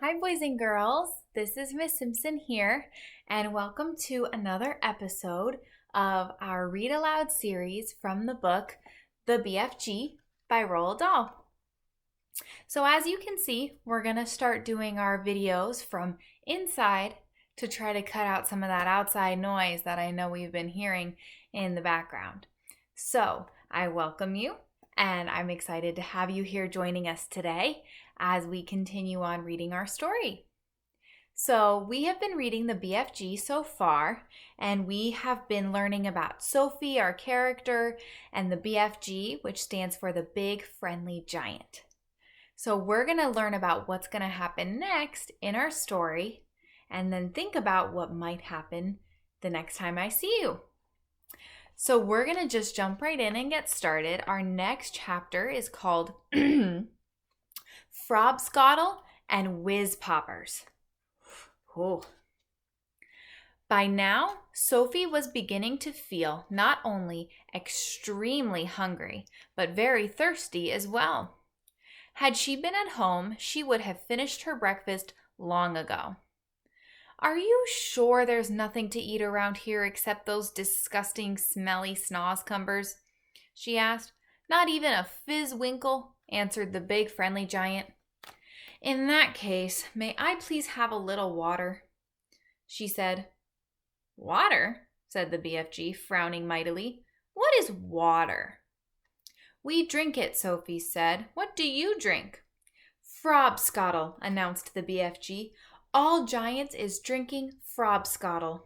Hi, boys and girls. This is Miss Simpson here, and welcome to another episode of our Read Aloud series from the book The BFG by Roald Dahl. So as you can see, we're going to start doing our videos from inside to try to cut out some of that outside noise that I know we've been hearing in the background. So I welcome you, and I'm excited to have you here joining us today as we continue on reading our story. So we have been reading the BFG so far, and we have been learning about Sophie, our character, and the BFG, which stands for the Big Friendly Giant. So we're going to learn about what's going to happen next in our story, and then think about what might happen the next time I see you. So we're going to just jump right in and get started. Our next chapter is called Frobscottle and Whizpoppers. Oh. By now, Sophie was beginning to feel not only extremely hungry, but very thirsty as well. Had she been at home, she would have finished her breakfast long ago. "Are you sure there's nothing to eat around here except those disgusting, smelly snozzcumbers?" she asked. "Not even a fizzwinkle," answered the Big Friendly Giant. "In that case, may I please have a little water?" she said. "Water?" said the BFG, frowning mightily. "What is water?" "We drink it," Sophie said. "What do you drink?" "Frobscottle," announced the BFG. "All giants is drinking Frobscottle."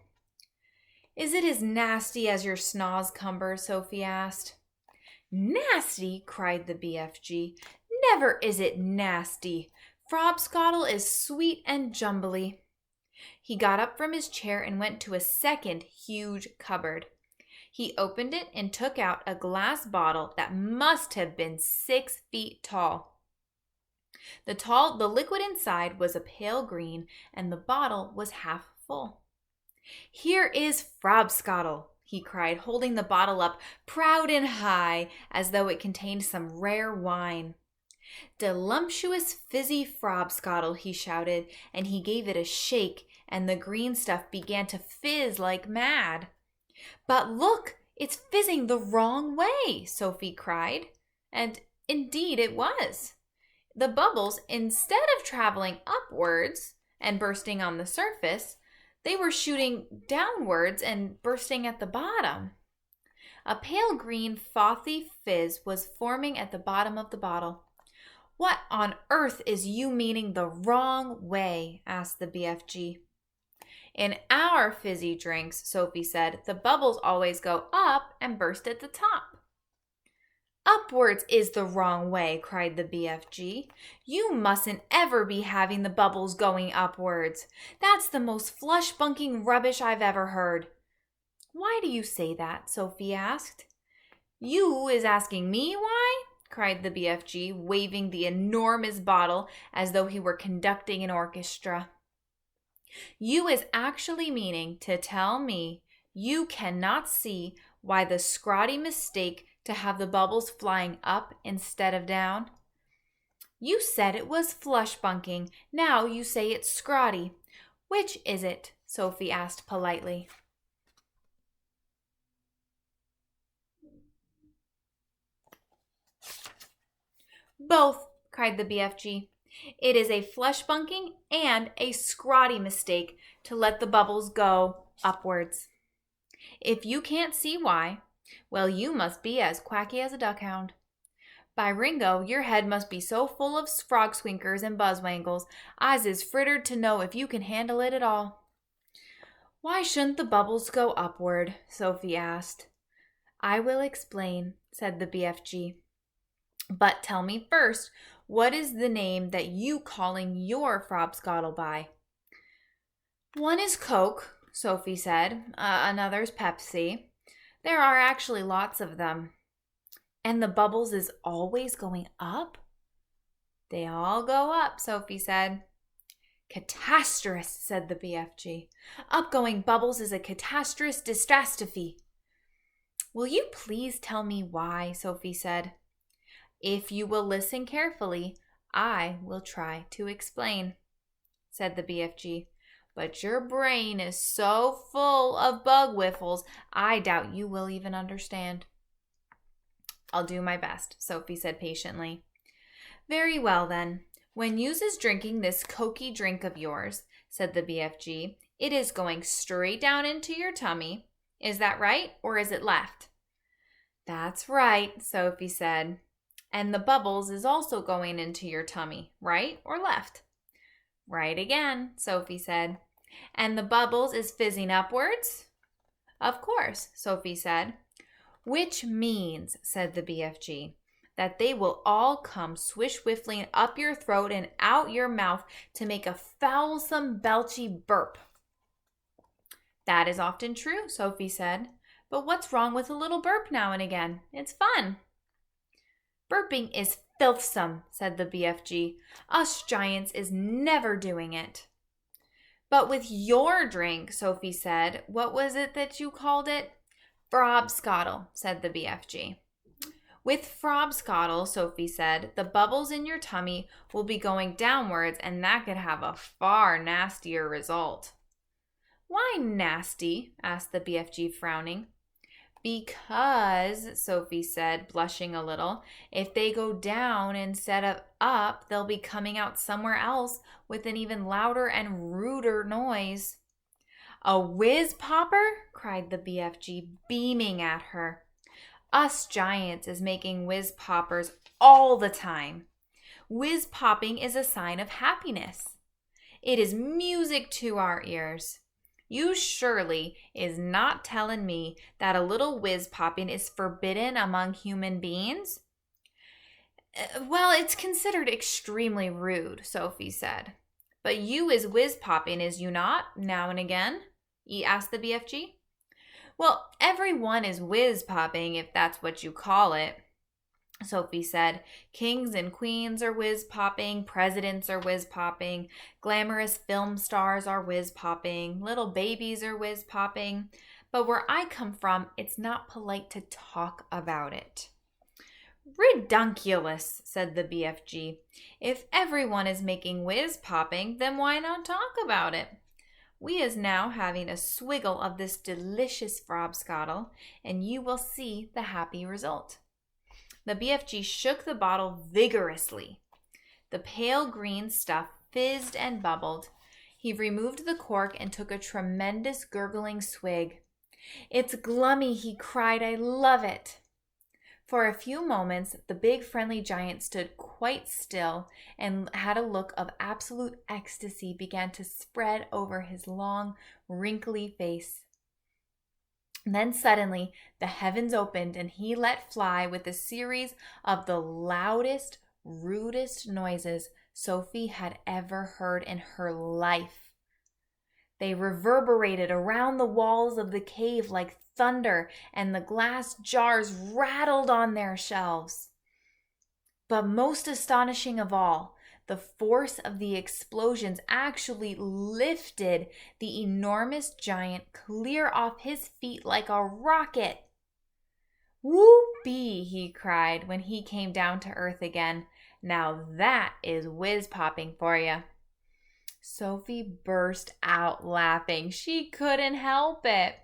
"Is it as nasty as your snozzcumber?" Sophie asked. "Nasty?" cried the BFG. "Never is it nasty. Frobscottle is sweet and jumbly." He got up from his chair and went to a second huge cupboard. He opened it and took out a glass bottle that must have been 6 feet tall. The liquid inside was a pale green, and the bottle was half full. "Here is Frobscottle," he cried, holding the bottle up proud and high as though it contained some rare wine. "Delumptuous fizzy Frobscottle," he shouted, and he gave it a shake, and the green stuff began to fizz like mad. "But look, it's fizzing the wrong way," Sophie cried. And indeed it was. The bubbles, instead of traveling upwards and bursting on the surface, they were shooting downwards and bursting at the bottom. A pale green frothy fizz was forming at the bottom of the bottle. "What on earth is you meaning the wrong way?" asked the BFG. "In our fizzy drinks," Sophie said, "the bubbles always go up and burst at the top." "Upwards is the wrong way," cried the BFG. "You mustn't ever be having the bubbles going upwards. That's the most flush-bunking rubbish I've ever heard." "Why do you say that?" Sophie asked. "You is asking me why?" cried the BFG, waving the enormous bottle as though he were conducting an orchestra. "You is actually meaning to tell me you cannot see why the scrawny mistake to have the bubbles flying up instead of down? You said it was flush-bunking. Now you say it's scrawny. Which is it?" Sophie asked politely. "Both," cried the BFG. "It is a flush-bunking and a scrawny mistake to let the bubbles go upwards. If you can't see why, well, you must be as quacky as a duckhound. By Ringo, your head must be so full of frog swinkers and buzzwangles, I's is frittered to know if you can handle it at all." "Why shouldn't the bubbles go upward?" Sophie asked. "I will explain," said the BFG. "But tell me first, what is the name that you calling your Frobscottle by?" "One is Coke," Sophie said. Another's Pepsi. There are actually lots of them." "And the bubbles is always going up?" "They all go up," Sophie said. "Catastrous," said the BFG. "Upgoing bubbles is a catastrous dystastrophe." "Will you please tell me why?" Sophie said. "If you will listen carefully, I will try to explain." said the BFG. "But your brain is so full of bug whiffles, I doubt you will even understand." "I'll do my best," Sophie said patiently. "Very well, then. When Yous is drinking this cokey drink of yours," said the BFG, "it is going straight down into your tummy. Is that right, or is it left?" "That's right," Sophie said. "And the bubbles is also going into your tummy, right or left?" "Right again," Sophie said. "And the bubbles is fizzing upwards?" "Of course," Sophie said. "Which means," said the BFG, "that they will all come swish-whiffling up your throat and out your mouth to make a foulsome, belchy burp." "That is often true," Sophie said. "But what's wrong with a little burp now and again? It's fun." "Burping is filthsome," said the BFG. "Us giants is never doing it." "But with your drink," Sophie said, "what was it that you called it?" "Frobscottle," said the BFG. "With Frobscottle," Sophie said, "the bubbles in your tummy will be going downwards, and that could have a far nastier result." "Why nasty?" asked the BFG, frowning. "Because," Sophie said, blushing a little, "if they go down instead of up, they'll be coming out somewhere else with an even louder and ruder noise." "A whiz-popper?" cried the BFG, beaming at her. "Us giants is making whiz-poppers all the time. Whiz-popping is a sign of happiness. It is music to our ears. You surely is not telling me that a little whiz-popping is forbidden among human beings?" "Well, it's considered extremely rude," Sophie said. "But you is whiz-popping, is you not, now and again?" asked the BFG. "Well, everyone is whiz-popping, if that's what you call it," Sophie said. "Kings and queens are whiz-popping, presidents are whiz-popping, glamorous film stars are whiz-popping, little babies are whiz-popping. But where I come from, it's not polite to talk about it." "Ridunculous," said the BFG. "If everyone is making whiz-popping, then why not talk about it? We is now having a swiggle of this delicious Frobscottle, and you will see the happy result." The BFG shook the bottle vigorously. The pale green stuff fizzed and bubbled. He removed the cork and took a tremendous gurgling swig. "It's glummy," he cried. "I love it." For a few moments, the big friendly giant stood quite still and had a look of absolute ecstasy began to spread over his long, wrinkly face. Then suddenly the heavens opened and he let fly with a series of the loudest, rudest noises Sophie had ever heard in her life. They reverberated around the walls of the cave like thunder, and the glass jars rattled on their shelves. But most astonishing of all, the force of the explosions actually lifted the enormous giant clear off his feet like a rocket. "Whoopee!" he cried when he came down to earth again. "Now that is whiz-popping for you." Sophie burst out laughing. She couldn't help it.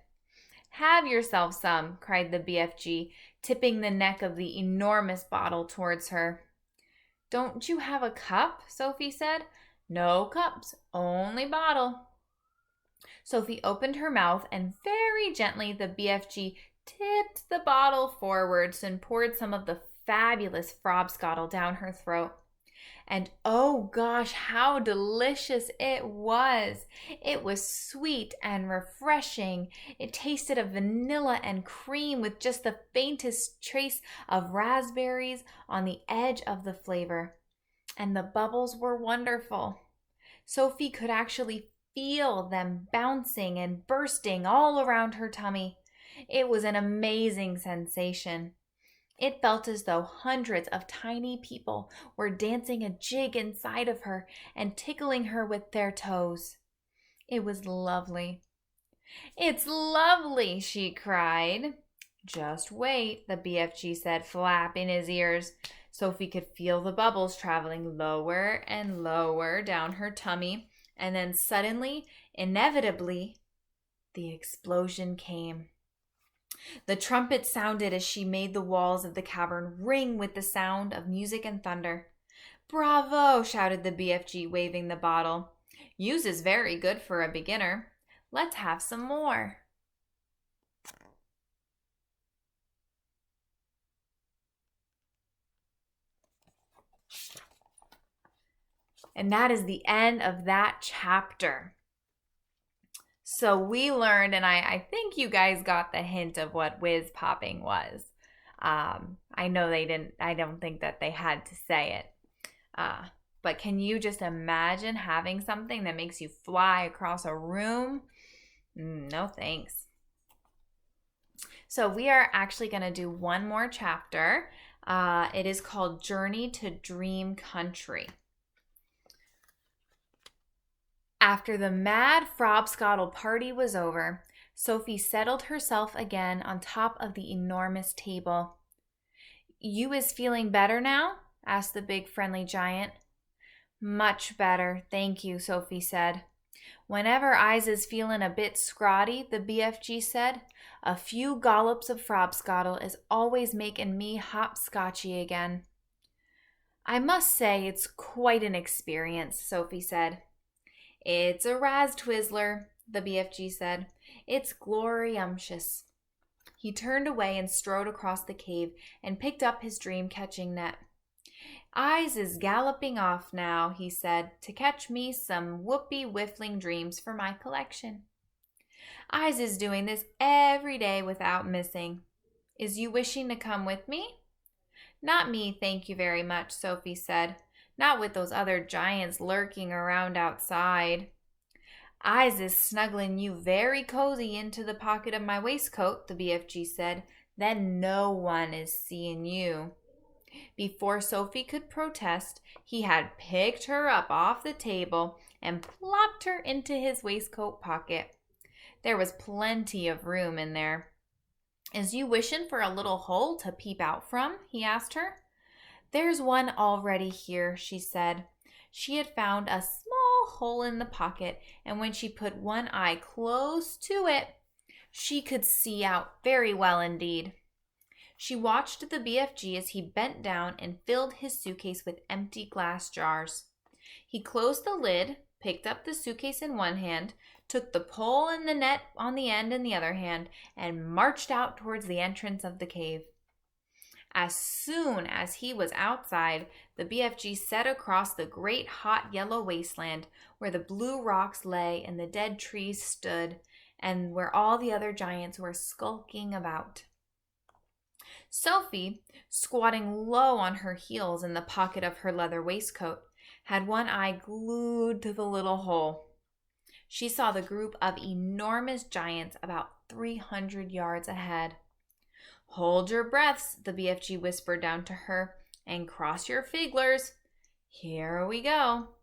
"Have yourself some," cried the BFG, tipping the neck of the enormous bottle towards her. "Don't you have a cup?" Sophie said. "No cups, only bottle." Sophie opened her mouth and very gently the BFG tipped the bottle forwards and poured some of the fabulous Frobscottle down her throat. And oh gosh, how delicious it was! It was sweet and refreshing. It tasted of vanilla and cream with just the faintest trace of raspberries on the edge of the flavor. And the bubbles were wonderful. Sophie could actually feel them bouncing and bursting all around her tummy. It was an amazing sensation. It felt as though hundreds of tiny people were dancing a jig inside of her and tickling her with their toes. It was lovely. "It's lovely," she cried. "Just wait," the BFG said, flapping his ears. Sophie could feel the bubbles traveling lower and lower down her tummy And then suddenly, inevitably, the explosion came. The trumpet sounded as she made the walls of the cavern ring with the sound of music and thunder. "Bravo!" shouted the BFG, waving the bottle. "Yours is very good for a beginner. Let's have some more." And that is the end of that chapter. So we learned, and I think you guys got the hint of what whiz popping was. I know they didn't, I don't think that they had to say it. But can you just imagine having something that makes you fly across a room? No thanks. So we are actually going to do one more chapter. It is called Journey to Dream Country. After the mad Frobscottle party was over, Sophie settled herself again on top of the enormous table. "You is feeling better now?" asked the big friendly giant. "Much better, thank you," Sophie said. "Whenever I's is feeling a bit scrotty," the BFG said, "a few gollops of Frobscottle is always making me hopscotchy again." "I must say it's quite an experience," Sophie said. "It's a Raz-Twizzler," the BFG said. "It's gloriumptious." He turned away and strode across the cave and picked up his dream-catching net. "I's is galloping off now," he said, "to catch me some whoopee whiffling dreams for my collection. I's is doing this every day without missing. Is you wishing to come with me?" "Not me, thank you very much," Sophie said. "Not with those other giants lurking around outside." "I's is snuggling you very cozy into the pocket of my waistcoat," the BFG said. "Then no one is seeing you." Before Sophie could protest, he had picked her up off the table and plopped her into his waistcoat pocket. There was plenty of room in there. "Is you wishing for a little hole to peep out from?" he asked her. "There's one already here," she said. She had found a small hole in the pocket, and when she put one eye close to it, she could see out very well indeed. She watched the BFG as he bent down and filled his suitcase with empty glass jars. He closed the lid, picked up the suitcase in one hand, took the pole and the net on the end in the other hand, and marched out towards the entrance of the cave. As soon as he was outside, the BFG set across the great hot yellow wasteland where the blue rocks lay and the dead trees stood, and where all the other giants were skulking about. Sophie, squatting low on her heels in the pocket of her leather waistcoat, had one eye glued to the little hole. She saw the group of enormous giants about 300 yards ahead. "Hold your breaths," the BFG whispered down to her, "and cross your figglers. Here we go."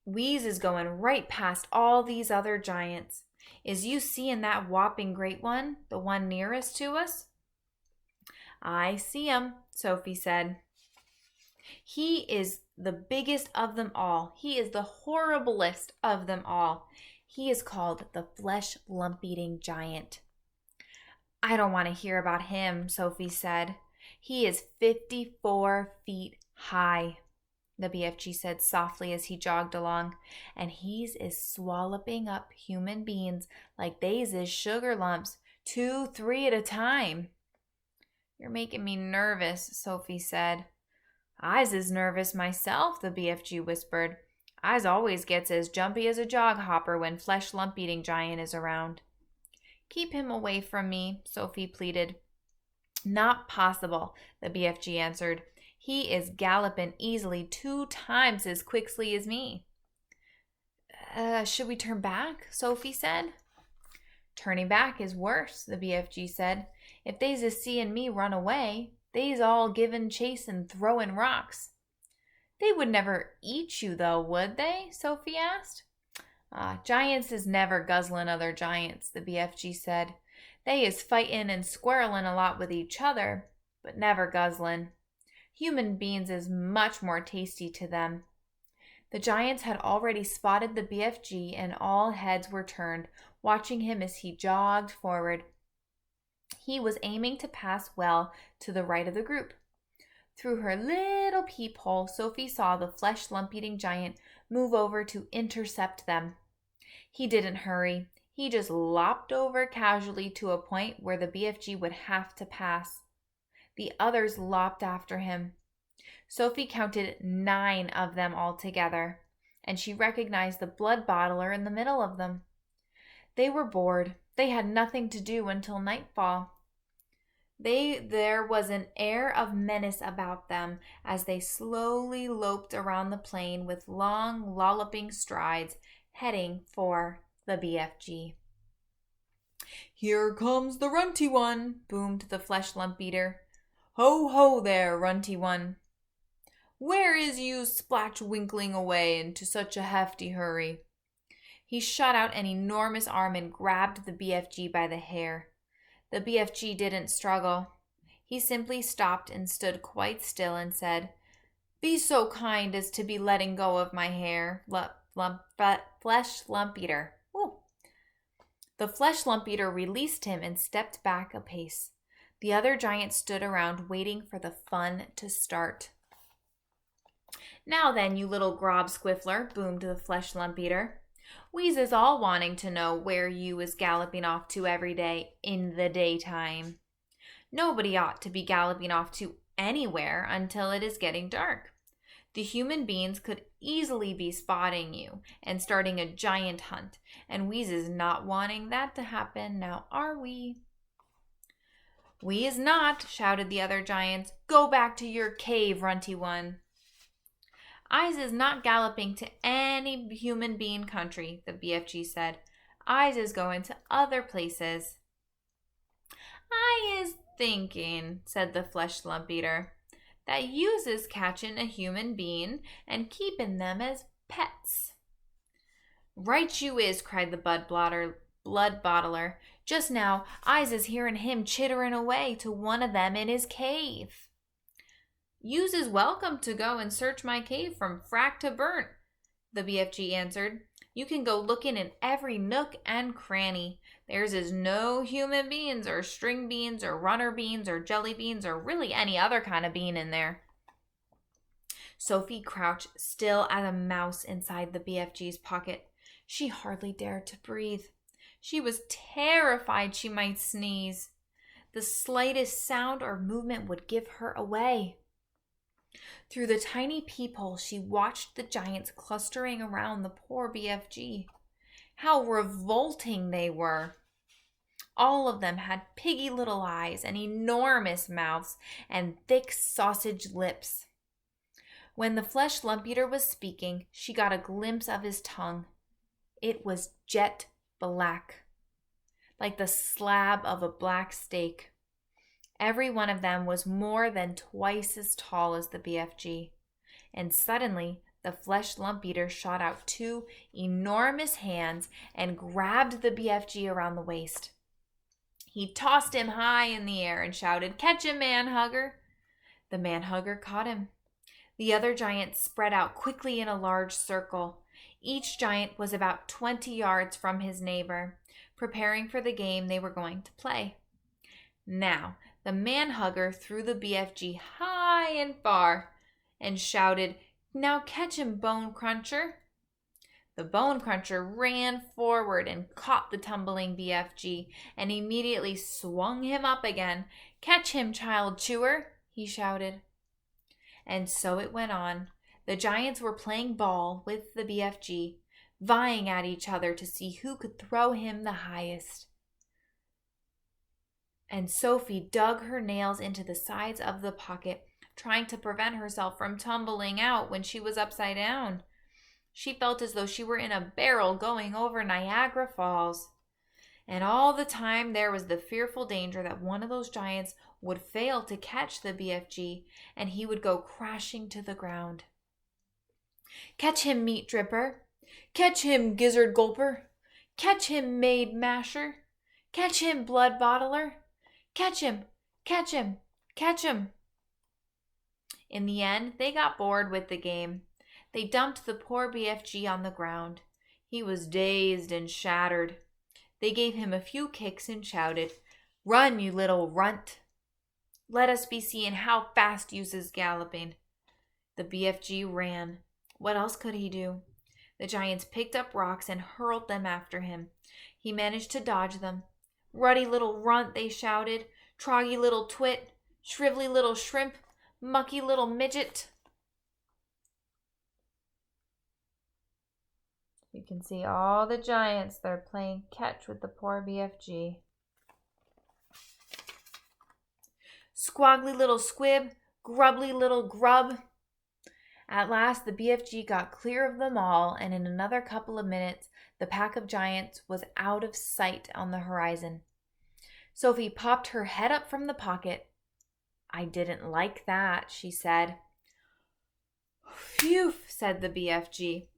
"We's is going right past all these other giants. Is you seeing that whopping great one, the one nearest to us?" "I see him," Sophie said. "He is the biggest of them all. He is the horriblest of them all. He is called the flesh lump-eating giant." "I don't want to hear about him," Sophie said. "He is 54 feet high," the BFG said softly as he jogged along, "and he's is swallowing up human beings like they's is sugar lumps, 2, 3 at a time." "You're making me nervous," Sophie said. "I's is nervous myself," the BFG whispered. "I's always gets as jumpy as a jog hopper when flesh lump-eating giant is around." "Keep him away from me," Sophie pleaded. "Not possible," the BFG answered. "He is galloping easily 2 times as quickly as me." Should we turn back?" Sophie said. "Turning back is worse," the BFG said. "If they's a seeing me run away, they's all giving chase and throwing rocks." "They would never eat you though, would they?" Sophie asked. "Giants is never guzzling other giants," the BFG said. "They is fighting and squirreling a lot with each other, but never guzzling. Human beings is much more tasty to them. The giants had already spotted the BFG and all heads were turned, watching him as he jogged forward. He was aiming to pass well to the right of the group. Through her little peephole, Sophie saw the flesh lump-eating giant move over to intercept them. He didn't hurry. He just lopped over casually to a point where the BFG would have to pass. The others lopped after him. Sophie counted 9 of them altogether, and she recognized the blood bottler in the middle of them. They were bored. They had nothing to do until nightfall. There was an air of menace about them as they slowly loped around the plain with long, lolloping strides, heading for the BFG. "Here comes the runty one," boomed the flesh lump eater. "Ho, ho there, runty one. Where is you splatch winkling away into such a hefty hurry?" He shot out an enormous arm and grabbed the BFG by the hair. The BFG didn't struggle. He simply stopped and stood quite still and said, "Be so kind as to be letting go of my hair, flesh lump eater." Ooh. The flesh lump eater released him and stepped back a pace. The other giants stood around waiting for the fun to start. "Now then, you little grob squiffler," boomed the flesh lump eater. "We's is all wanting to know where you is galloping off to every day in the daytime. Nobody ought to be galloping off to anywhere until it is getting dark. The human beings could easily be spotting you and starting a giant hunt, and we's is not wanting that to happen, now are we?" "We is not," shouted the other giants. "Go back to your cave, runty one." "I's is not galloping to any human being country," the BFG said. "I's is going to other places." "I is thinking," said the flesh lump eater, "that you's is catching a human being and keeping them as pets." "Right you is," cried the blood bottler. "Just now, I's is hearing him chittering away to one of them in his cave." "You's is welcome to go and search my cave from frack to burnt," the BFG answered. "You can go looking in every nook and cranny. There's is no human beans or string beans or runner beans or jelly beans or really any other kind of bean in there." Sophie crouched still as a mouse inside the BFG's pocket. She hardly dared to breathe. She was terrified she might sneeze. The slightest sound or movement would give her away. Through the tiny peephole, she watched the giants clustering around the poor BFG. How revolting they were! All of them had piggy little eyes and enormous mouths and thick sausage lips. When the flesh lump eater was speaking, she got a glimpse of his tongue. It was jet black, like the slab of a black steak. Every one of them was more than twice as tall as the BFG. And suddenly, the flesh lump eater shot out 2 enormous hands and grabbed the BFG around the waist. He tossed him high in the air and shouted, "Catch him, man-hugger!" The man-hugger caught him. The other giants spread out quickly in a large circle. Each giant was about 20 yards from his neighbor, preparing for the game they were going to play. Now, the man-hugger threw the BFG high and far and shouted, "Now catch him, Bone Cruncher." The Bone Cruncher ran forward and caught the tumbling BFG and immediately swung him up again. "Catch him, Child Chewer," he shouted. And so it went on. The giants were playing ball with the BFG, vying at each other to see who could throw him the highest. And Sophie dug her nails into the sides of the pocket, trying to prevent herself from tumbling out when she was upside down. She felt as though she were in a barrel going over Niagara Falls. And all the time there was the fearful danger that one of those giants would fail to catch the BFG and he would go crashing to the ground. "Catch him, Meat Dripper! Catch him, Gizzard Gulper! Catch him, Maid Masher! Catch him, Blood Bottler! Catch him! Catch him! Catch him!" In the end, they got bored with the game. They dumped the poor BFG on the ground. He was dazed and shattered. They gave him a few kicks and shouted, "Run, you little runt! Let us be seen how fast you's is galloping." The BFG ran. What else could he do? The giants picked up rocks and hurled them after him. He managed to dodge them. "Ruddy little runt," they shouted. "Troggy little twit. Shrively little shrimp. Mucky little midget." You can see all the giants. They're playing catch with the poor BFG. "Squaggly little squib. Grubbly little grub." At last the BFG got clear of them all, and in another couple of minutes the pack of giants was out of sight on the horizon. Sophie popped her head up from the pocket. "I didn't like that," she said. "Phew," said the BFG.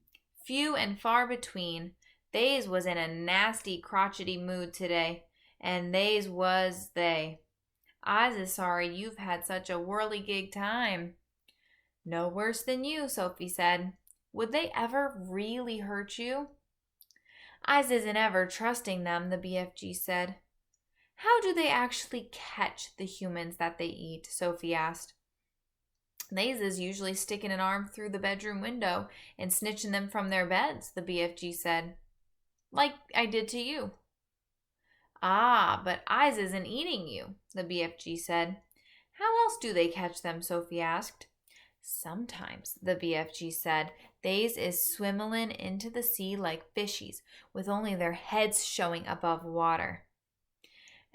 "Few and far between. They's was in a nasty crotchety mood today, and they's was they. I's is sorry you've had such a whirligig time." "No worse than you," Sophie said. "Would they ever really hurt you?" "I's isn't ever trusting them," the BFG said. "How do they actually catch the humans that they eat?" Sophie asked. "They's is usually sticking an arm through the bedroom window and snitching them from their beds," the BFG said. "Like I did to you." "Ah, but I's isn't eating you," the BFG said. "How else do they catch them?" Sophie asked. "Sometimes," the BFG said, "they's is swimmelin' into the sea like fishies, with only their heads showing above water.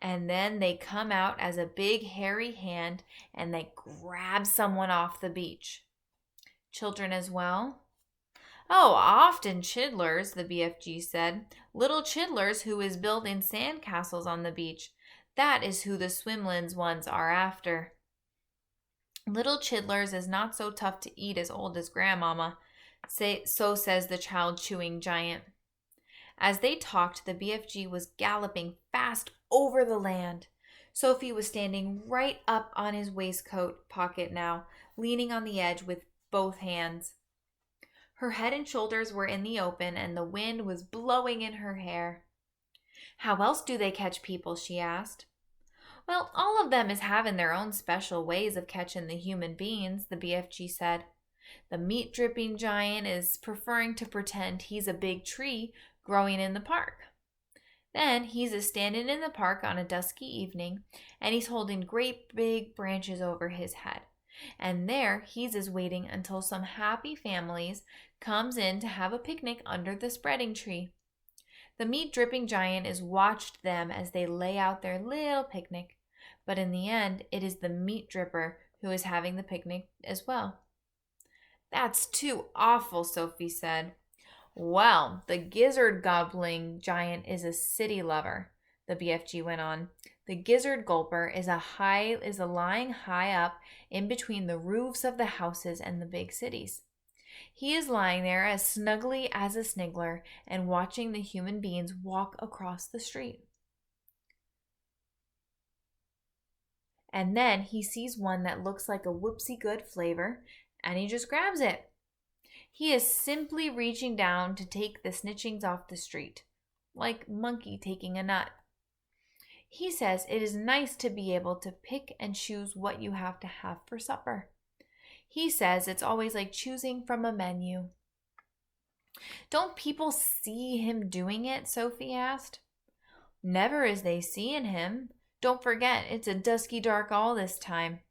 And then they come out as a big hairy hand and they grab someone off the beach." "Children as well?" "Oh, often chidlers," the BFG said. "Little chidlers who is building sand castles on the beach. That is who the swimlins ones are after. Little chidlers is not so tough to eat as old as Grandmama, so says the child-chewing giant." As they talked, the BFG was galloping fast over the land. Sophie was standing right up on his waistcoat pocket now, leaning on the edge with both hands. Her head and shoulders were in the open, and the wind was blowing in her hair. "How else do they catch people?" she asked. "Well, all of them is having their own special ways of catching the human beings," the BFG said. "The meat-dripping giant is preferring to pretend he's a big tree growing in the park. Then he's a standing in the park on a dusky evening, and he's holding great big branches over his head. And there he's is waiting until some happy families comes in to have a picnic under the spreading tree. The meat-dripping giant is watched them as they lay out their little picnic, but in the end it is the meat dripper who is having the picnic as well." "That's too awful," Sophie said. "Well, the gizzard-gobbling giant is a city lover," the BFG went on. "The gizzard gulper is lying high up in between the roofs of the houses and the big cities. He is lying there as snugly as a sniggler and watching the human beings walk across the street. And then he sees one that looks like a whoopsie-good flavor, and he just grabs it. He is simply reaching down to take the snitchings off the street, like monkey taking a nut. He says it is nice to be able to pick and choose what you have to have for supper. He says it's always like choosing from a menu." "Don't people see him doing it?" Sophie asked. "Never is they seeing him. Don't forget, it's a dusky dark all this time.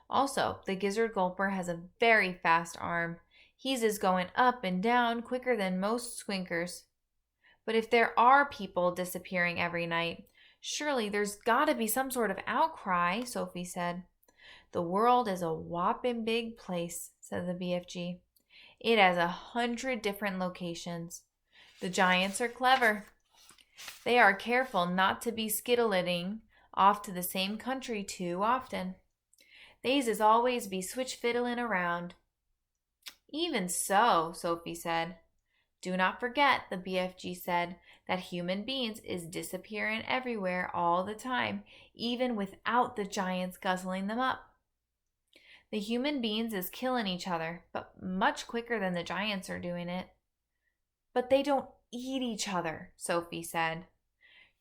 Also, the gizzard gulper has a very fast arm. He's is going up and down quicker than most squinkers. But if there are people disappearing every night, surely there's got to be some sort of outcry," Sophie said. "The world is a whopping big place," said the BFG. "It has 100 different locations. The giants are clever. They are careful not to be skittling off to the same country too often. They's is always be switch-fiddling around." "Even so," Sophie said. "Do not forget," the BFG said, "that human beings is disappearing everywhere all the time, even without the giants guzzling them up." The human beings is killing each other, but much quicker than the giants are doing it. But they don't eat each other, Sophie said.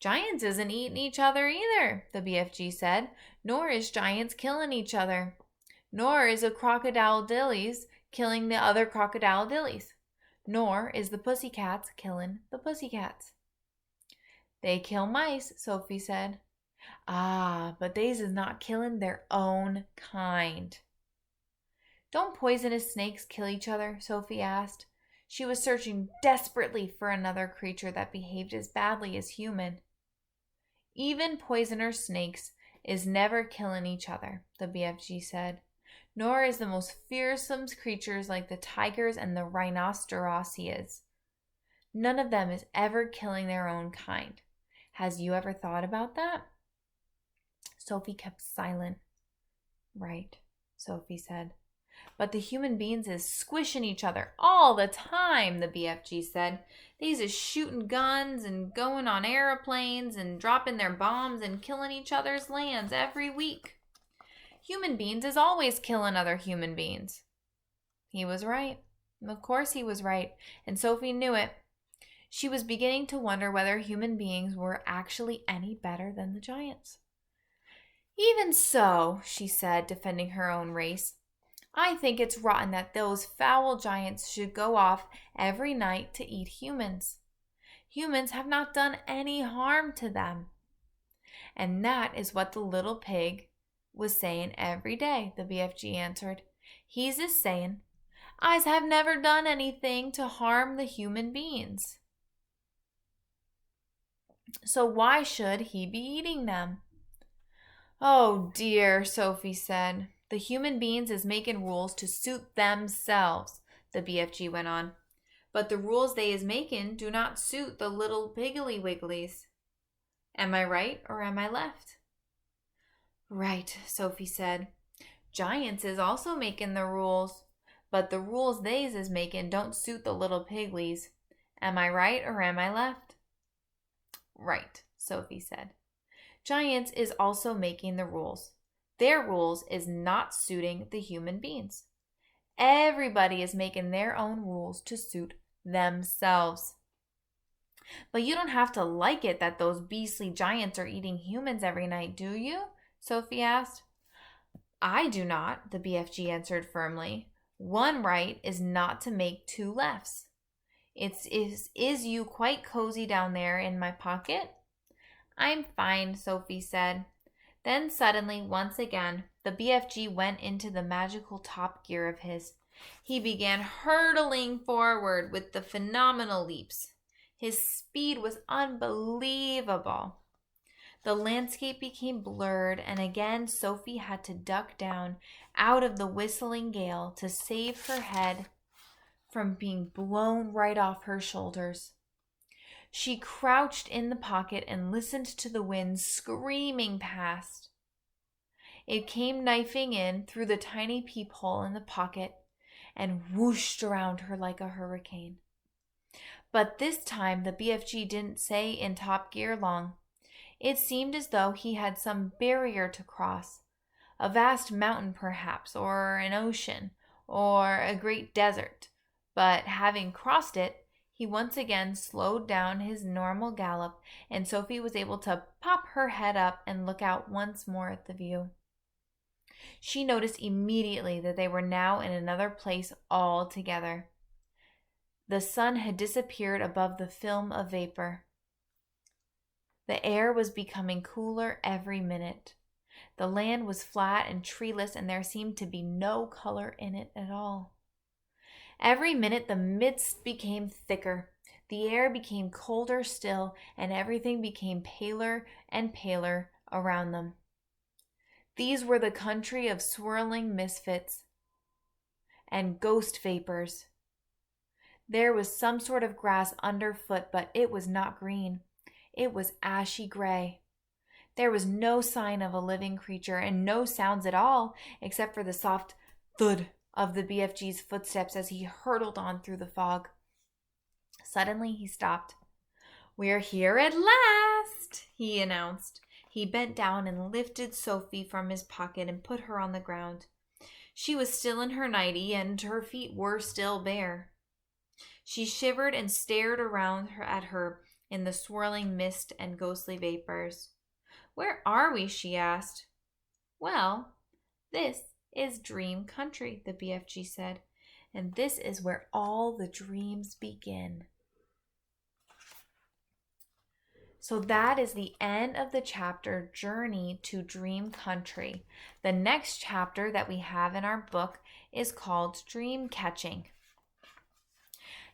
Giants isn't eating each other either, the BFG said, nor is giants killing each other. Nor is a crocodile dillies killing the other crocodile dillies. Nor is the pussycats killing the pussycats. They kill mice, Sophie said. Ah, but they's is not killing their own kind. Don't poisonous snakes kill each other? Sophie asked. She was searching desperately for another creature that behaved as badly as human. Even poisonous snakes is never killing each other, the BFG said. Nor is the most fearsome creatures like the tigers and the rhinoceroses. None of them is ever killing their own kind. Has you ever thought about that? Sophie kept silent. Right, Sophie said. But the human beings is squishing each other all the time, the BFG said. These is shooting guns and going on airplanes and dropping their bombs and killing each other's lands every week. Human beings is always killing other human beings. He was right. Of course he was right, and Sophie knew it. She was beginning to wonder whether human beings were actually any better than the giants. Even so, she said, defending her own race, I think it's rotten that those foul giants should go off every night to eat humans. Humans have not done any harm to them. And that is what the little pig was saying every day, the BFG answered. He's just saying, I have never done anything to harm the human beings. So why should he be eating them? Oh dear, Sophie said. The human beings is making rules to suit themselves, the BFG went on. But the rules they is making do not suit the little piggly wigglies. Am I right or am I left? Right, Sophie said. Giants is also making the rules, but the rules they's is making don't suit the little piglies. Am I right or am I left? Right, Sophie said. Giants is also making the rules. Their rules is not suiting the human beings. Everybody is making their own rules to suit themselves. But you don't have to like it that those beastly giants are eating humans every night, do you? Sophie asked. I do not, the BFG answered firmly. One right is not to make two lefts. Is you quite cozy down there in my pocket? I'm fine, Sophie said. Then suddenly, once again, the BFG went into the magical top gear of his. He began hurtling forward with the phenomenal leaps. His speed was unbelievable. The landscape became blurred, and again Sophie had to duck down out of the whistling gale to save her head from being blown right off her shoulders. She crouched in the pocket and listened to the wind screaming past. It came knifing in through the tiny peephole in the pocket and whooshed around her like a hurricane. But this time the BFG didn't stay in top gear long. It seemed as though he had some barrier to cross, a vast mountain perhaps, or an ocean, or a great desert. But having crossed it, he once again slowed down his normal gallop, and Sophie was able to pop her head up and look out once more at the view. She noticed immediately that they were now in another place altogether. The sun had disappeared above the film of vapor. The air was becoming cooler every minute. The land was flat and treeless, and there seemed to be no color in it at all. Every minute the mist became thicker, the air became colder still, and everything became paler and paler around them. These were the country of swirling misfits and ghost vapors. There was some sort of grass underfoot, but it was not green. It was ashy gray. There was no sign of a living creature and no sounds at all except for the soft thud of the BFG's footsteps as he hurtled on through the fog. Suddenly he stopped. "We're here at last," he announced. He bent down and lifted Sophie from his pocket and put her on the ground. She was still in her nightie and her feet were still bare. She shivered and stared around her at her in the swirling mist and ghostly vapors. "Where are we?" she asked. "Well, this is Dream Country," the BFG said, "and this is where all the dreams begin." So that is the end of the chapter, Journey to Dream Country. The next chapter that we have in our book is called Dream Catching.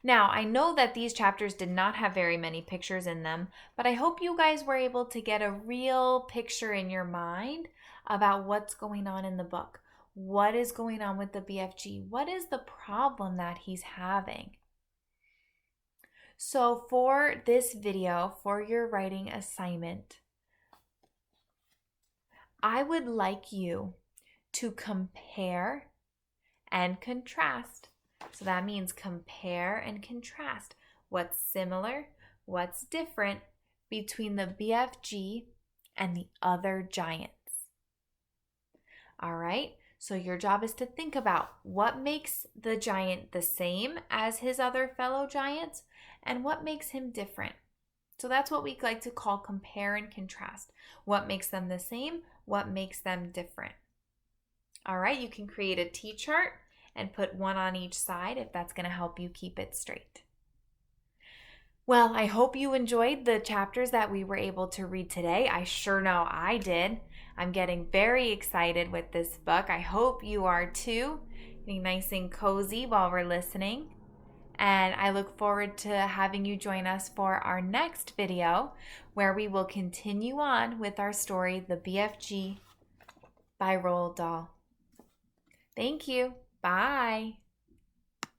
Now, I know that these chapters did not have very many pictures in them, but I hope you guys were able to get a real picture in your mind about what's going on in the book. What is going on with the BFG? What is the problem that he's having? So for this video, for your writing assignment, I would like you to compare and contrast. So that means compare and contrast what's similar, what's different between the BFG and the other giants. All right, so your job is to think about what makes the giant the same as his other fellow giants and what makes him different. So that's what we like to call compare and contrast. What makes them the same? What makes them different? All right, you can create a T-chart and put one on each side if that's going to help you keep it straight. Well, I hope you enjoyed the chapters that we were able to read today. I sure know I did. I'm getting very excited with this book. I hope you are too. Getting nice and cozy while we're listening. And I look forward to having you join us for our next video where we will continue on with our story, The BFG by Roald Dahl. Thank you. Bye.